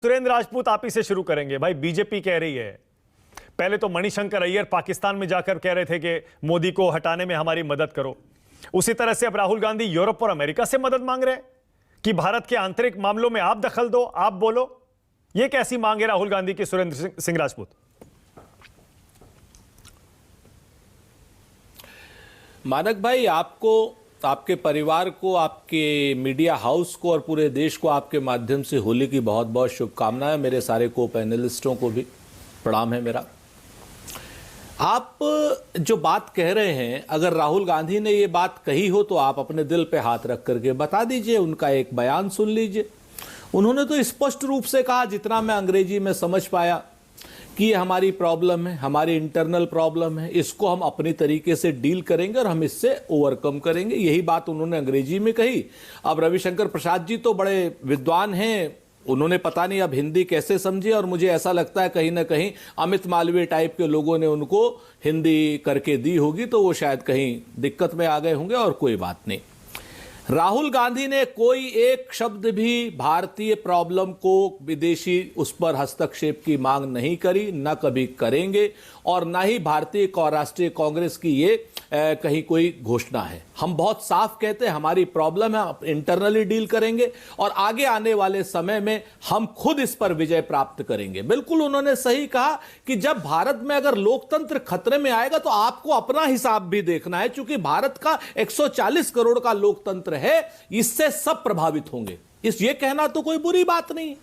सुरेंद्र राजपूत, आप ही से शुरू करेंगे। भाई, बीजेपी कह रही है, पहले तो मणिशंकर अय्यर पाकिस्तान में जाकर कह रहे थे कि मोदी को हटाने में हमारी मदद करो। उसी तरह से अब राहुल गांधी यूरोप और अमेरिका से मदद मांग रहे हैं कि भारत के आंतरिक मामलों में आप दखल दो, आप बोलो। यह कैसी मांग है राहुल गांधी की, सुरेंद्र सिंह राजपूत? मानक भाई, आपको, आपके परिवार को, आपके मीडिया हाउस को और पूरे देश को आपके माध्यम से होली की बहुत बहुत शुभकामनाएं। मेरे सारे को पैनलिस्टों को भी प्रणाम है मेरा। आप जो बात कह रहे हैं, अगर राहुल गांधी ने ये बात कही हो तो आप अपने दिल पे हाथ रख करके बता दीजिए, उनका एक बयान सुन लीजिए। उन्होंने तो स्पष्ट रूप से कहा, जितना मैं अंग्रेजी में समझ पाया, कि ये हमारी प्रॉब्लम है, हमारी इंटरनल प्रॉब्लम है, इसको हम अपनी तरीके से डील करेंगे और हम इससे ओवरकम करेंगे। यही बात उन्होंने अंग्रेजी में कही। अब रविशंकर प्रसाद जी तो बड़े विद्वान हैं, उन्होंने पता नहीं अब हिंदी कैसे समझी, और मुझे ऐसा लगता है कहीं ना कहीं अमित मालवीय टाइप के लोगों ने उनको हिंदी करके दी होगी, तो वो शायद कहीं दिक्कत में आ गए होंगे, और कोई बात नहीं। राहुल गांधी ने कोई एक शब्द भी भारतीय प्रॉब्लम को, विदेशी उस पर हस्तक्षेप की मांग नहीं करी, न कभी करेंगे, और न ही भारतीय राष्ट्रीय कांग्रेस की ये कहीं कोई घोषणा है। हम बहुत साफ कहते हैं, हमारी प्रॉब्लम है, हम इंटरनली डील करेंगे और आगे आने वाले समय में हम खुद इस पर विजय प्राप्त करेंगे। बिल्कुल उन्होंने सही कहा कि जब भारत में अगर लोकतंत्र खतरे में आएगा तो आपको अपना हिसाब भी देखना है, क्योंकि भारत का 140 करोड़ का लोकतंत्र है, इससे सब प्रभावित होंगे। ये कहना तो कोई बुरी बात नहीं।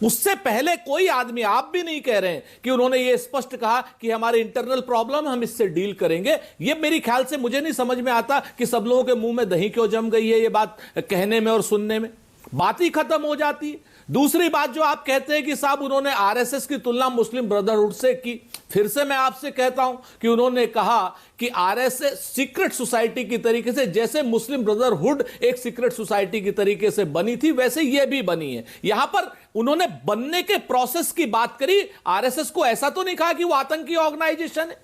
उससे पहले कोई आदमी, आप भी नहीं कह रहे हैं कि उन्होंने ये स्पष्ट कहा कि हमारे इंटरनल प्रॉब्लम, हम इससे डील करेंगे। ये मेरी ख्याल से, मुझे नहीं समझ में आता कि सब लोगों के मुंह में दही क्यों जम गई है ये बात कहने में और सुनने में। बात ही खत्म हो जाती है। दूसरी बात जो आप कहते हैं कि साहब उन्होंने आरएसएस की तुलना मुस्लिम ब्रदरहुड से की, फिर से मैं आपसे कहता हूं कि उन्होंने कहा कि आरएसएस सीक्रेट सोसाइटी की तरीके से, जैसे मुस्लिम ब्रदरहुड एक सीक्रेट सोसाइटी की तरीके से बनी थी, वैसे ये भी बनी है। यहां पर उन्होंने बनने के प्रोसेस की बात करी। आरएसएस को ऐसा तो नहीं कहा कि वो आतंकी ऑर्गेनाइजेशन है।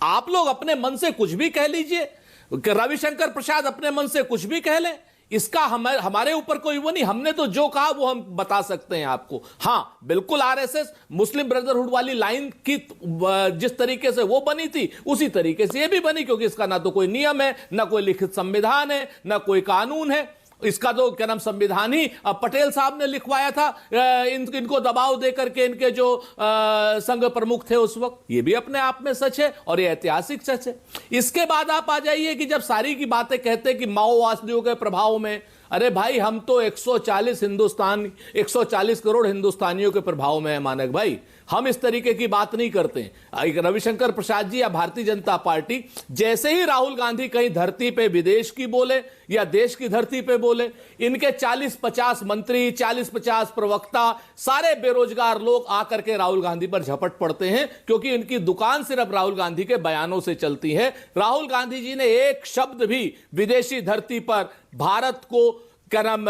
आप लोग अपने मन से कुछ भी कह लीजिए, रविशंकर प्रसाद अपने मन से कुछ भी कह लें, इसका हमारे ऊपर कोई वो नहीं। हमने तो जो कहा वो हम बता सकते हैं आपको। हां, बिल्कुल आरएसएस मुस्लिम ब्रदरहुड वाली लाइन की जिस तरीके से वो बनी थी, उसी तरीके से ये भी बनी, क्योंकि इसका ना तो कोई नियम है, ना कोई लिखित संविधान है, ना कोई कानून है। इसका तो क्या नाम, संविधान ही पटेल साहब ने लिखवाया था, इनको दबाव देकर के, इनके जो संघ प्रमुख थे उस वक्त। ये भी अपने आप में सच है और ये ऐतिहासिक सच है। इसके बाद आप आ जाइए कि जब सारी की बातें कहते हैं कि माओवादियों के प्रभाव में, अरे भाई हम तो 140 करोड़ हिंदुस्तानियों के प्रभाव में है मानक भाई। हम इस तरीके की बात नहीं करते हैं। रविशंकर प्रसाद जी या भारतीय जनता पार्टी, जैसे ही राहुल गांधी कहीं धरती पे विदेश की बोले या देश की धरती पे बोले, इनके 40-50 मंत्री, 40-50 प्रवक्ता, सारे बेरोजगार लोग आकर के राहुल गांधी पर झपट पड़ते हैं, क्योंकि इनकी दुकान सिर्फ राहुल गांधी के बयानों से चलती है। राहुल गांधी जी ने एक शब्द भी विदेशी धरती पर भारत को क्या नाम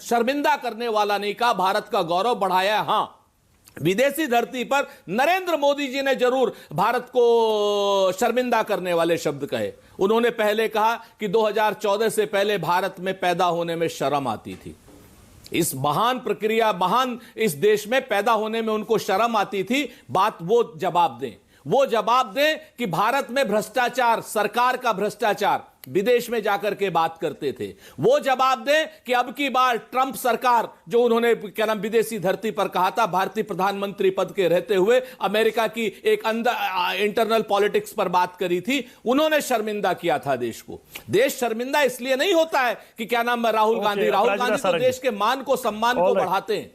शर्मिंदा करने वाला नहीं कहा, भारत का गौरव बढ़ाया। हां, विदेशी धरती पर नरेंद्र मोदी जी ने जरूर भारत को शर्मिंदा करने वाले शब्द कहे। उन्होंने पहले कहा कि 2014 से पहले भारत में पैदा होने में शर्म आती थी। इस महान प्रक्रिया, महान इस देश में पैदा होने में उनको शर्म आती थी। बात वो जवाब दें कि भारत में भ्रष्टाचार, सरकार का भ्रष्टाचार, विदेश में जाकर के बात करते थे। वो जवाब दें कि अब की बार ट्रंप सरकार, जो उन्होंने क्या नाम विदेशी धरती पर कहा था, भारतीय प्रधानमंत्री पद के रहते हुए अमेरिका की एक इंटरनल पॉलिटिक्स पर बात करी थी, उन्होंने शर्मिंदा किया था देश को। देश शर्मिंदा इसलिए नहीं होता है कि क्या नाम राहुल गांधी तो देश के मान को, सम्मान को बढ़ाते हैं।